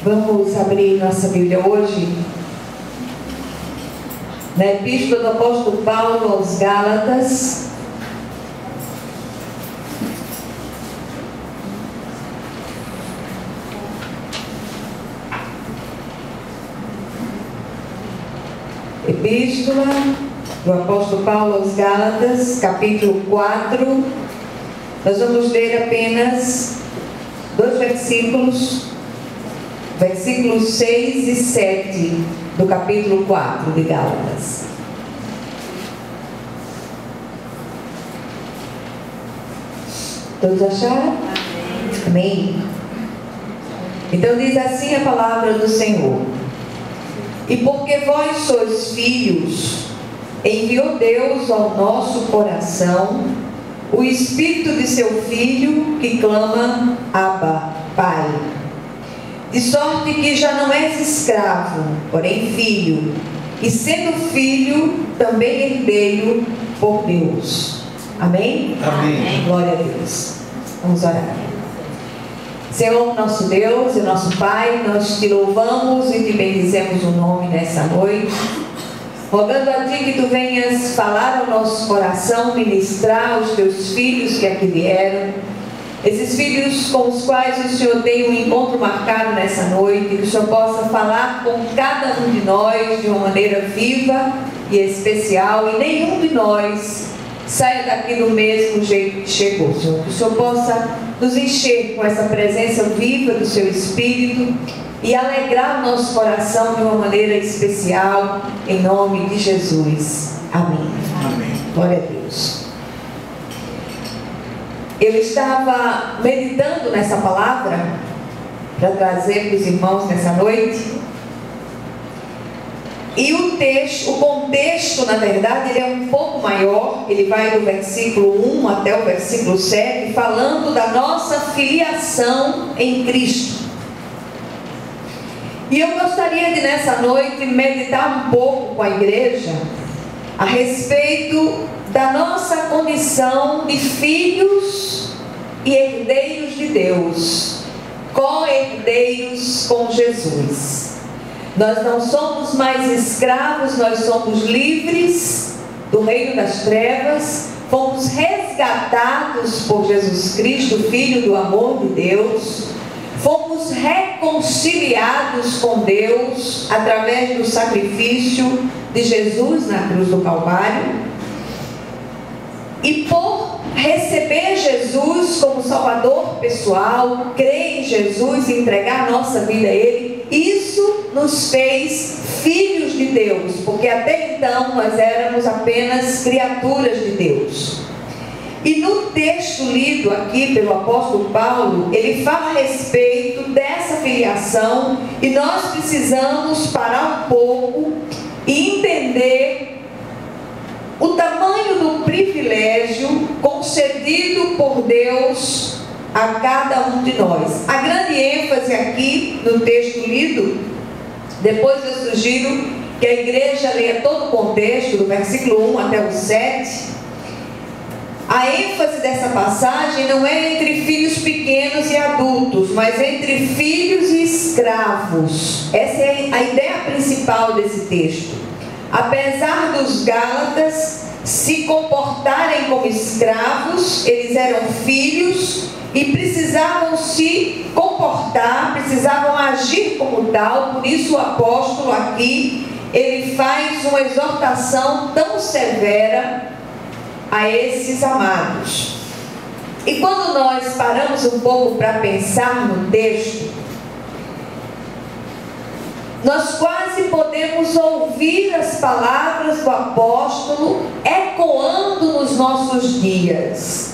Vamos abrir nossa Bíblia hoje na Epístola do Apóstolo Paulo aos Gálatas. Epístola do Apóstolo Paulo aos Gálatas, capítulo 4. Nós vamos ler apenas 2 versículos, versículos 6 e 7 do capítulo 4 de Gálatas. Todos acharam? Amém? Então diz assim a palavra do Senhor: e porque vós sois filhos, enviou Deus ao nosso coração o Espírito de seu Filho, que clama: Abba, Pai. De sorte que já não és escravo, porém filho, e sendo filho, também herdeiro por Deus. Amém? Amém. Glória a Deus. Vamos orar. Senhor, nosso Deus e nosso Pai, nós te louvamos e te bendizemos o nome nessa noite, rogando a Ti que Tu venhas falar ao nosso coração, ministrar aos Teus filhos que aqui vieram, esses filhos com os quais o Senhor tem um encontro marcado nessa noite, que o Senhor possa falar com cada um de nós de uma maneira viva e especial, e nenhum de nós saia daqui do mesmo jeito que chegou, Senhor. Que o Senhor possa nos encher com essa presença viva do Seu Espírito e alegrar o nosso coração de uma maneira especial, em nome de Jesus. Amém. Amém. Glória a Deus. Eu estava meditando nessa palavra para trazer para os irmãos nessa noite. E o contexto, na verdade, ele é um pouco maior. Ele vai do versículo 1 até o versículo 7, falando da nossa filiação em Cristo. E eu gostaria de, nessa noite, meditar um pouco com a igreja a respeito da nossa condição de filhos e herdeiros de Deus, co-herdeiros com Jesus. Nós não somos mais escravos, nós somos livres do reino das trevas, fomos resgatados por Jesus Cristo, Filho do amor de Deus, fomos reconciliados com Deus através do sacrifício de Jesus na cruz do Calvário. E por receber Jesus como Salvador pessoal, crer em Jesus e entregar a nossa vida a Ele, isso nos fez filhos de Deus, porque até então nós éramos apenas criaturas de Deus. E no texto lido aqui pelo apóstolo Paulo, ele fala a respeito dessa filiação, e nós precisamos parar um pouco e entender o tamanho do privilégio concedido por Deus a cada um de nós. A grande ênfase aqui no texto lido, depois eu sugiro que a igreja leia todo o contexto, do versículo 1 até o 7. A ênfase dessa passagem não é entre filhos pequenos e adultos, mas entre filhos e escravos. Essa é a ideia principal desse texto. Apesar dos Gálatas se comportarem como escravos, eles eram filhos e precisavam se comportar, precisavam agir como tal. Por isso o apóstolo aqui, ele faz uma exortação tão severa a esses amados. E quando nós paramos um pouco para pensar no texto, nós quase podemos ouvir as palavras do apóstolo ecoando nos nossos dias.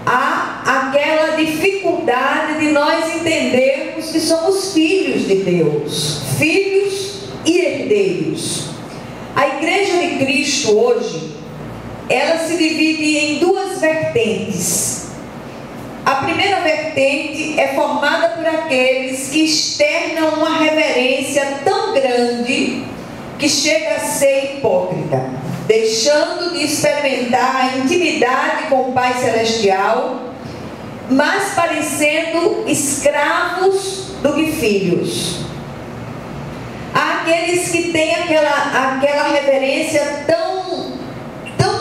Há aquela dificuldade de nós entendermos que somos filhos de Deus, filhos e herdeiros. A Igreja de Cristo hoje, ela se divide em duas vertentes. A primeira vertente é formada por aqueles que externam uma reverência tão grande que chega a ser hipócrita, deixando de experimentar a intimidade com o Pai Celestial, mas parecendo escravos do que filhos. Há aqueles que têm aquela reverência tão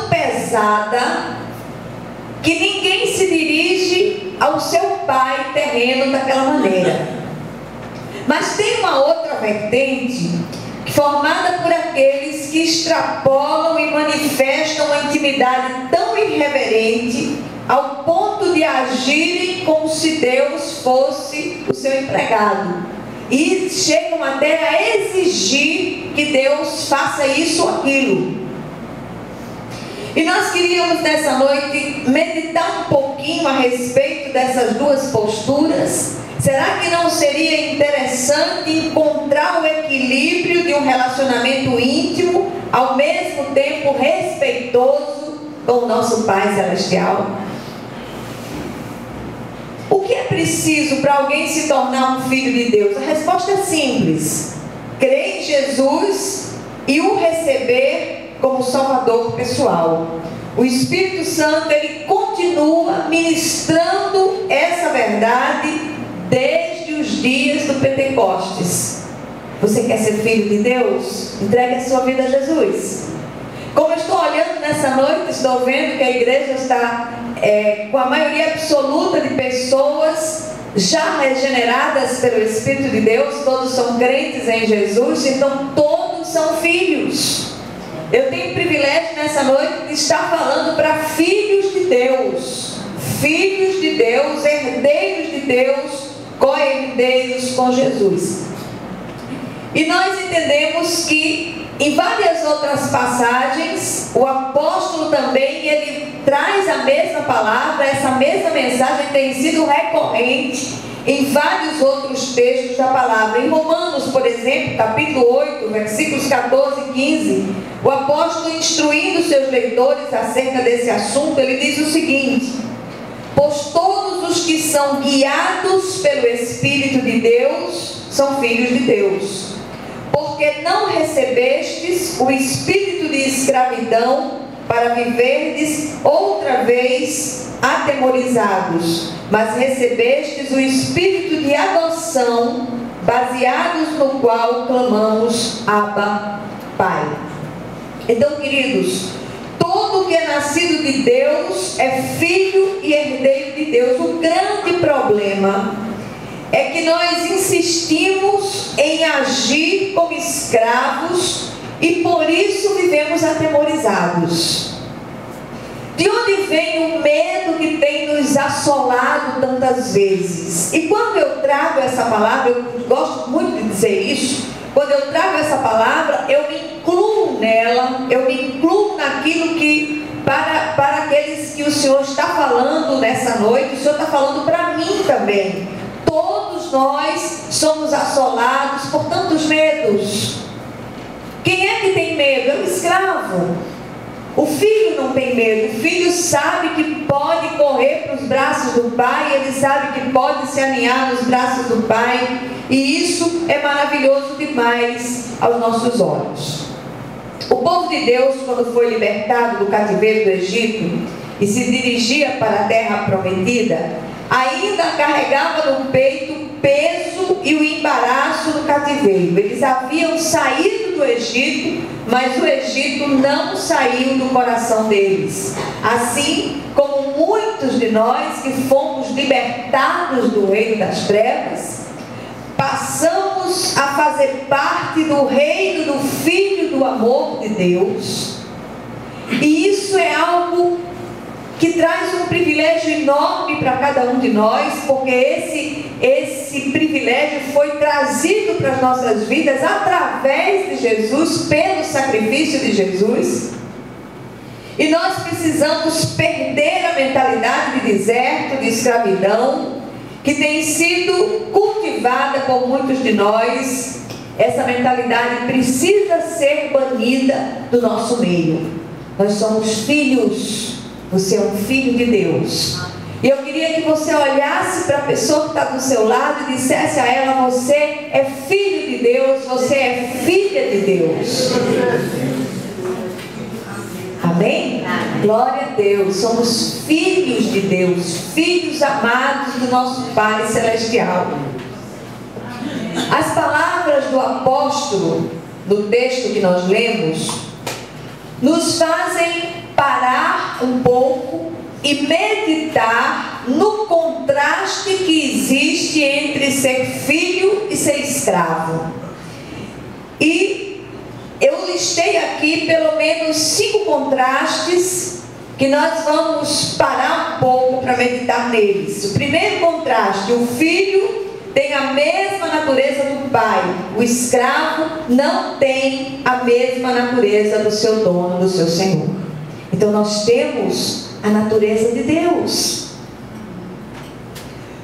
pesada que ninguém se dirige ao seu pai terreno daquela maneira. Mas tem uma outra vertente formada por aqueles que extrapolam e manifestam uma intimidade tão irreverente ao ponto de agirem como se Deus fosse o seu empregado. E chegam até a exigir que Deus faça isso ou aquilo. E nós queríamos nessa noite meditar um pouquinho a respeito dessas duas posturas. Será que não seria interessante encontrar o equilíbrio de um relacionamento íntimo, ao mesmo tempo respeitoso com o nosso Pai Celestial? O que é preciso para alguém se tornar um filho de Deus? A resposta é simples: crer em Jesus e o receber como Salvador pessoal. O Espírito Santo, ele continua ministrando essa verdade desde os dias do Pentecostes. Você quer ser filho de Deus? Entregue a sua vida a Jesus. Como eu estou olhando nessa noite, estou vendo que a igreja está com a maioria absoluta de pessoas já regeneradas pelo Espírito de Deus. Todos são crentes em Jesus, então todos são filhos. Eu tenho o privilégio nessa noite de estar falando para filhos de Deus, herdeiros de Deus, co-herdeiros com Jesus. E nós entendemos que em várias outras passagens o apóstolo também ele traz a mesma palavra, essa mesma mensagem tem sido recorrente em vários outros textos da palavra. Em Romanos, por exemplo, capítulo 8, versículos 14 e 15, o apóstolo, instruindo seus leitores acerca desse assunto, ele diz o seguinte: pois todos os que são guiados pelo Espírito de Deus são filhos de Deus. Porque não recebestes o espírito de escravidão para viverdes outra vez atemorizados, mas recebestes o espírito de adoção, baseados no qual clamamos Abba, Pai. Então, queridos, todo que é nascido de Deus é filho e herdeiro de Deus. O grande problema é que nós insistimos em agir como escravos e por isso vivemos atemorizados. De onde vem o medo que tem nos assolado tantas vezes? E quando eu trago essa palavra, eu gosto muito de dizer isso, quando eu trago essa palavra, eu me incluo nela, eu me incluo naquilo que, para aqueles que o Senhor está falando nessa noite, o Senhor está falando para mim também. Todos nós somos assolados por tantos medos. Quem é que tem medo? É o escravo. O filho não tem medo. O filho sabe que pode correr para os braços do pai, ele sabe que pode se aninhar nos braços do pai, e isso é maravilhoso demais aos nossos olhos. O povo de Deus, quando foi libertado do cativeiro do Egito e se dirigia para a terra prometida, ainda carregava no peito o peso e o embaraço do cativeiro. Eles haviam saído do Egito, mas o Egito não saiu do coração deles. Assim como muitos de nós que fomos libertados do reino das trevas, passamos a fazer parte do reino do Filho do amor de Deus. E isso é algo que traz um privilégio enorme para cada um de nós, porque esse privilégio foi trazido para as nossas vidas através de Jesus, pelo sacrifício de Jesus. E nós precisamos perder a mentalidade de deserto, de escravidão, que tem sido cultivada por muitos de nós. Essa mentalidade precisa ser banida do nosso meio. Nós somos filhos. Você é um filho de Deus. E eu queria que você olhasse para a pessoa que está do seu lado e dissesse a ela: você é filho de Deus, você é filha de Deus. Amém? Glória a Deus. Somos filhos de Deus, filhos amados do nosso Pai Celestial. As palavras do apóstolo, no texto que nós lemos, nos fazem parar um pouco e meditar no contraste que existe entre ser filho e ser escravo. E eu listei aqui pelo menos 5 contrastes que nós vamos parar um pouco para meditar neles. O primeiro contraste: o filho tem a mesma natureza do pai, o escravo não tem a mesma natureza do seu dono, do seu senhor. Então nós temos a natureza de Deus.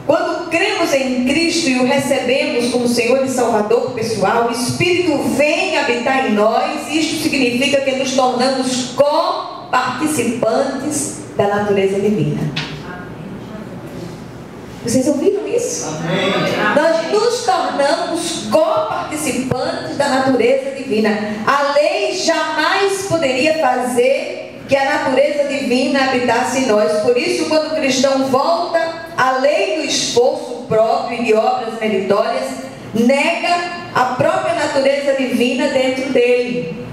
Quando cremos em Cristo e o recebemos como Senhor e Salvador pessoal, o Espírito vem habitar em nós, e isto significa que nos tornamos co-participantes da natureza divina. Vocês ouviram isso? Amém. Nós nos tornamos co-participantes da natureza divina. A lei jamais poderia fazer que a natureza divina habitasse em nós. Por isso, quando o cristão volta à lei do esforço próprio e de obras meritórias, nega a própria natureza divina dentro dele.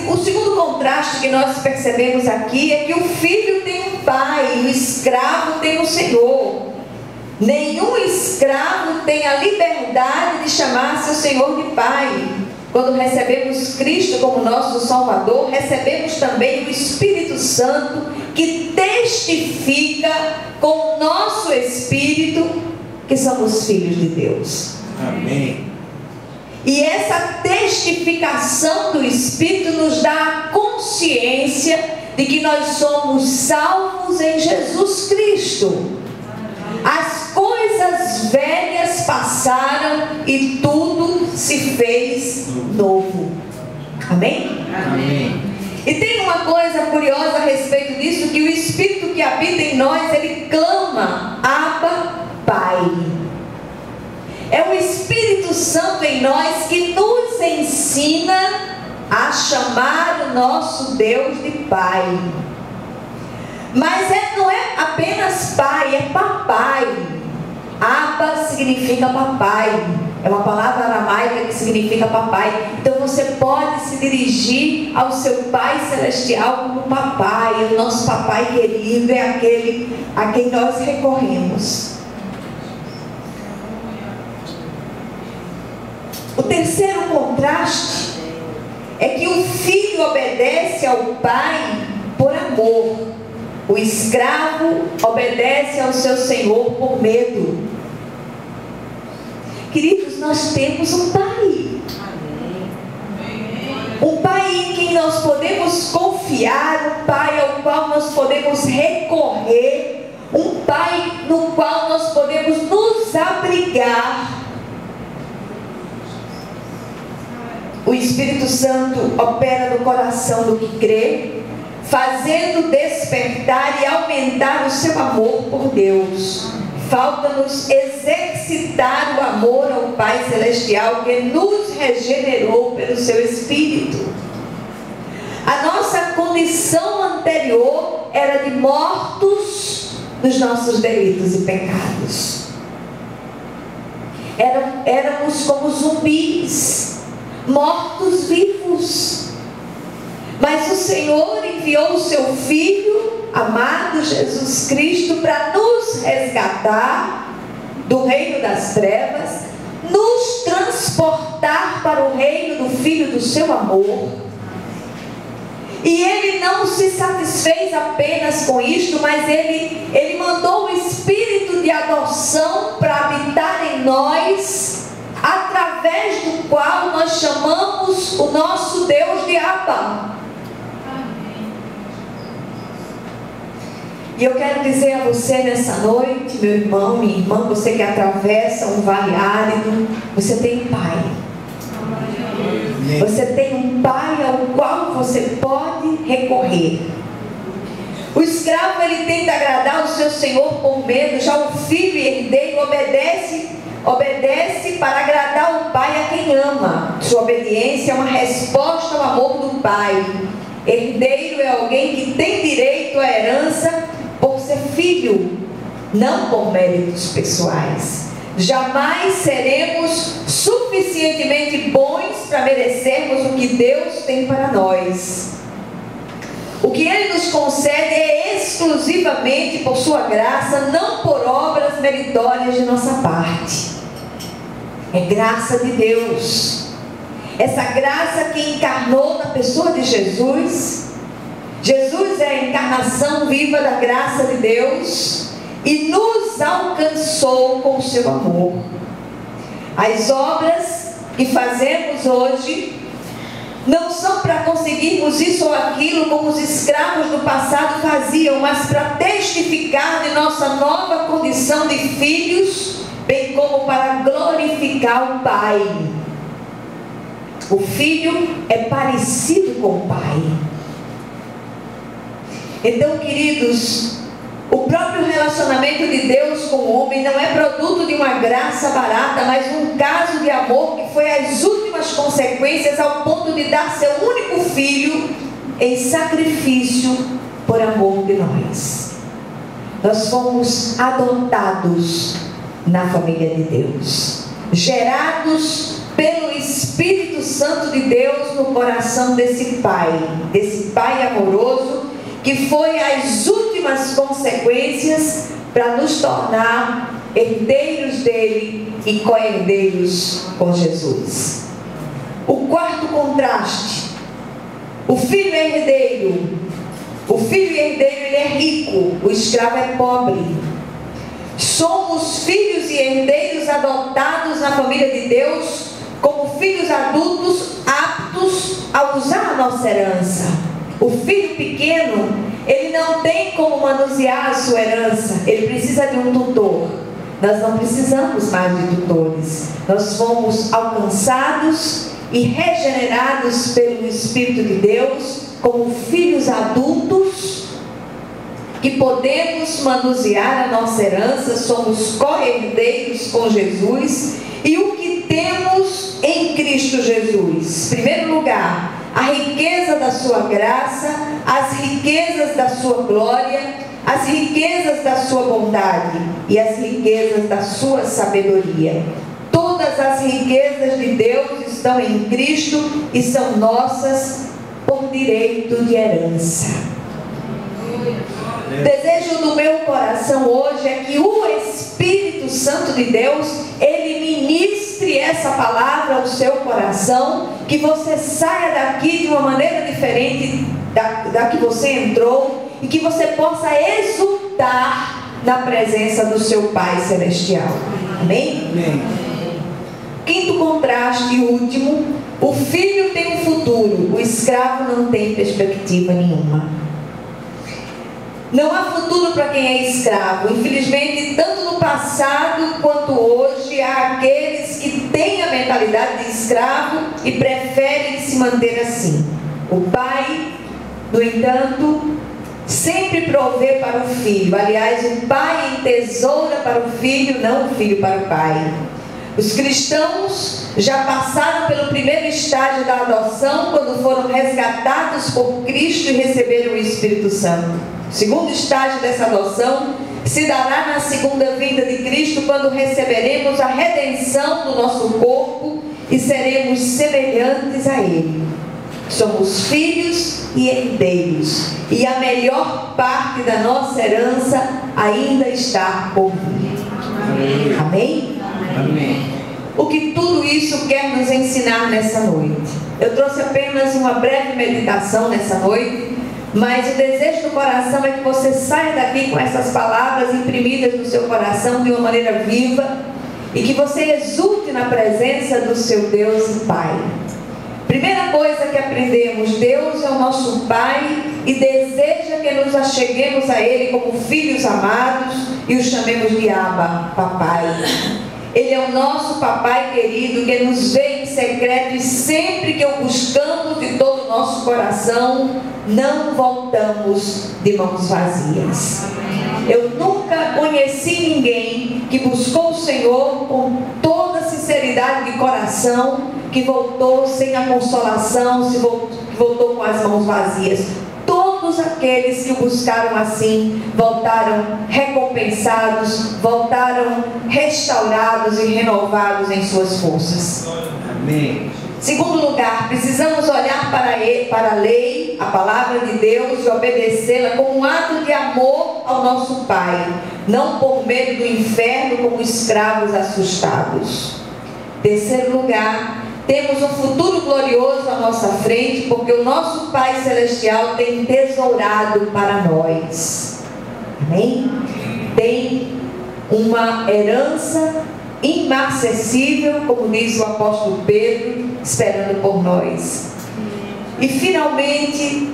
O segundo contraste que nós percebemos aqui é que o filho tem um pai, o escravo tem um senhor. Nenhum escravo tem a liberdade de chamar seu senhor de pai. Quando recebemos Cristo como nosso Salvador, recebemos também o Espírito Santo, que testifica com o nosso espírito que somos filhos de Deus. Amém. E essa testificação do Espírito nos dá a consciência de que nós somos salvos em Jesus Cristo. As coisas velhas passaram e tudo se fez novo. Amém? Amém. E tem uma coisa curiosa a respeito disso, que o Espírito que habita em nós, ele clama: Abba, Pai. É o Espírito Santo em nós que nos ensina a chamar o nosso Deus de Pai. Mas não é apenas pai, é papai. Abba significa papai. É uma palavra aramaica que significa papai. Então você pode se dirigir ao seu Pai Celestial como papai. O nosso papai querido é aquele a quem nós recorremos. O terceiro contraste é que o filho obedece ao pai por amor. O escravo obedece ao seu senhor por medo. Queridos, nós temos um pai. Um pai em quem nós podemos confiar, um pai ao qual nós podemos recorrer, um pai no qual nós podemos nos abrigar. O Espírito Santo opera no coração do que crê, fazendo despertar e aumentar o seu amor por Deus. Falta-nos exercitar o amor ao Pai Celestial que nos regenerou pelo seu Espírito. A nossa condição anterior era de mortos nos nossos delitos e pecados. Éramos como zumbis, mortos vivos. Mas o Senhor enviou o seu Filho amado Jesus Cristo para nos resgatar do reino das trevas, nos transportar para o reino do Filho do seu amor. E Ele não se satisfez apenas com isto, mas Ele mandou o Espírito de adoção para habitar em nós, através do qual nós chamamos o nosso Deus de Abba. E eu quero dizer a você nessa noite, meu irmão, minha irmã, você que atravessa um vale árido, você tem um pai. Você tem um pai ao qual você pode recorrer. O escravo, ele tenta agradar o seu senhor com medo. Já o filho herdeiro obedece para agradar o pai a quem ama. Sua obediência é uma resposta ao amor do pai. Herdeiro é alguém que tem direito à herança por ser filho. não por méritos pessoais. Jamais seremos suficientemente bons para merecermos o que Deus tem para nós. O que Ele nos concede é exclusivamente por sua graça, não por obras meritórias de nossa parte. É graça de Deus. Essa graça que encarnou na pessoa de Jesus. Jesus é a encarnação viva da graça de Deus e nos alcançou com o seu amor. As obras que fazemos hoje não são para conseguirmos isso ou aquilo como os escravos do passado faziam, mas para testificar de nossa nova condição de filhos, bem como para glorificar o Pai. O filho é parecido com o Pai. Então, queridos, o próprio relacionamento de Deus com o homem não é produto de uma graça barata, mas um caso de amor que foi às últimas consequências ao ponto de dar seu único filho em sacrifício por amor de nós. Nós fomos adotados na família de Deus, gerados pelo Espírito Santo de Deus no coração desse Pai amoroso, que foi às últimas consequências para nos tornar herdeiros dele e co-herdeiros com Jesus. O quarto contraste: o filho é herdeiro. O filho herdeiro, ele é rico, o escravo é pobre. Somos filhos e herdeiros adotados na família de Deus como filhos adultos aptos a usar a nossa herança. O filho pequeno, ele não tem como manusear a sua herança, ele precisa de um tutor. Nós não precisamos mais de tutores. Nós fomos alcançados e regenerados pelo Espírito de Deus como filhos adultos que podemos manusear a nossa herança. Somos co-herdeiros com Jesus. E o que temos em Cristo Jesus? Em primeiro lugar, a riqueza da sua graça, as riquezas da sua glória, as riquezas da sua bondade e as riquezas da sua sabedoria. Todas as riquezas de Deus estão em Cristo e são nossas por direito de herança. O desejo do meu coração hoje é que o Espírito Santo de Deus, ele ministre essa palavra ao seu coração, que você saia daqui de uma maneira diferente da que você entrou e que você possa exultar na presença do seu Pai Celestial. Amém? Amém. Quinto contraste e último: o filho tem um futuro, o escravo não tem perspectiva nenhuma. Não há futuro para quem é escravo. Infelizmente, tanto no passado quanto hoje, há aqueles que têm a mentalidade de escravo e preferem se manter assim. O pai, no entanto, sempre provê para o filho. Aliás, o pai entesoura para o filho, não o filho para o pai. Os cristãos já passaram pelo primeiro estágio da adoção, quando foram resgatados por Cristo e receberam o Espírito Santo. O segundo estágio dessa adoção se dará na segunda vinda de Cristo, quando receberemos a redenção do nosso corpo e seremos semelhantes a Ele. Somos filhos e herdeiros, e a melhor parte da nossa herança ainda está por vir. Amém? Amém. O que tudo isso quer nos ensinar nessa noite? Eu trouxe apenas uma breve meditação nessa noite, mas o desejo do coração é que você saia daqui com essas palavras imprimidas no seu coração de uma maneira viva e que você exulte na presença do seu Deus e Pai. Primeira coisa que aprendemos: Deus é o nosso Pai e deseja que nos acheguemos a Ele como filhos amados e o chamemos de Abba, Papai. Ele é o nosso Papai querido, que nos vê em secreto, e sempre que o buscamos de todo o nosso coração, não voltamos de mãos vazias. Eu nunca conheci ninguém que buscou o Senhor com toda sinceridade de coração, que voltou sem a consolação, que voltou com as mãos vazias. Todos todos aqueles que o buscaram assim voltaram recompensados, voltaram restaurados e renovados em suas forças. Amém. Segundo lugar, precisamos olhar para a lei, a palavra de Deus, e obedecê-la como um ato de amor ao nosso Pai, não por medo do inferno como escravos assustados. Terceiro lugar, temos um futuro glorioso à nossa frente, porque o nosso Pai Celestial tem tesourado para nós. Amém? Tem uma herança inacessível, como diz o apóstolo Pedro, esperando por nós. E finalmente,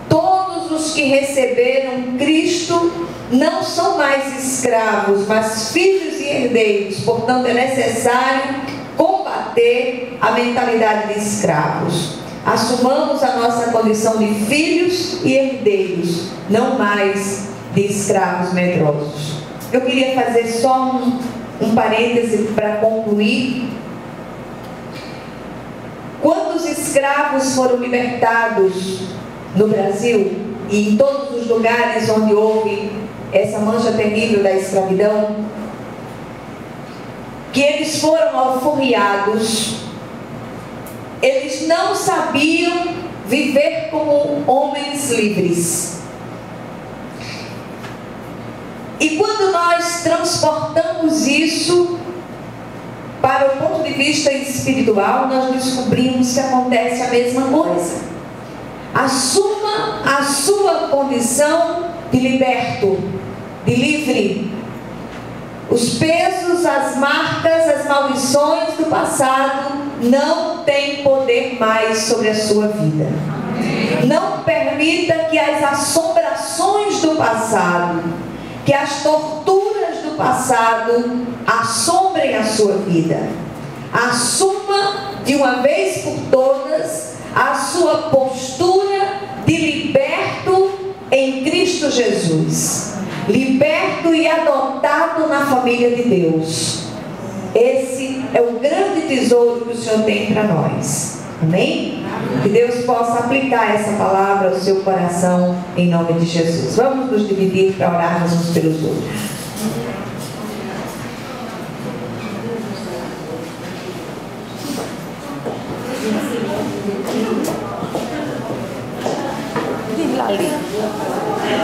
todos os que receberam Cristo não são mais escravos, mas filhos e herdeiros. Portanto, é necessário combater a mentalidade de escravos. Assumamos a nossa condição de filhos e herdeiros, não mais de escravos medrosos. Eu queria fazer só um parêntese para concluir. Quando os escravos foram libertados no Brasil e em todos os lugares onde houve essa mancha terrível da escravidão, que eles foram alforriados, eles não sabiam viver como homens livres. E quando nós transportamos isso para o ponto de vista espiritual, nós descobrimos que acontece a mesma coisa. Assuma a sua condição de liberto, de livre. Os pesos, as marcas, as maldições do passado não têm poder mais sobre a sua vida. Não permita que as assombrações do passado, que as torturas do passado assombrem a sua vida. Assuma de uma vez por todas a sua postura de liberto em Cristo Jesus. Liberto e adotado na família de Deus. Esse é o grande tesouro que o Senhor tem para nós. Amém? Que Deus possa aplicar essa palavra ao seu coração em nome de Jesus. Vamos nos dividir para orarmos uns pelos outros. Diz lá ali.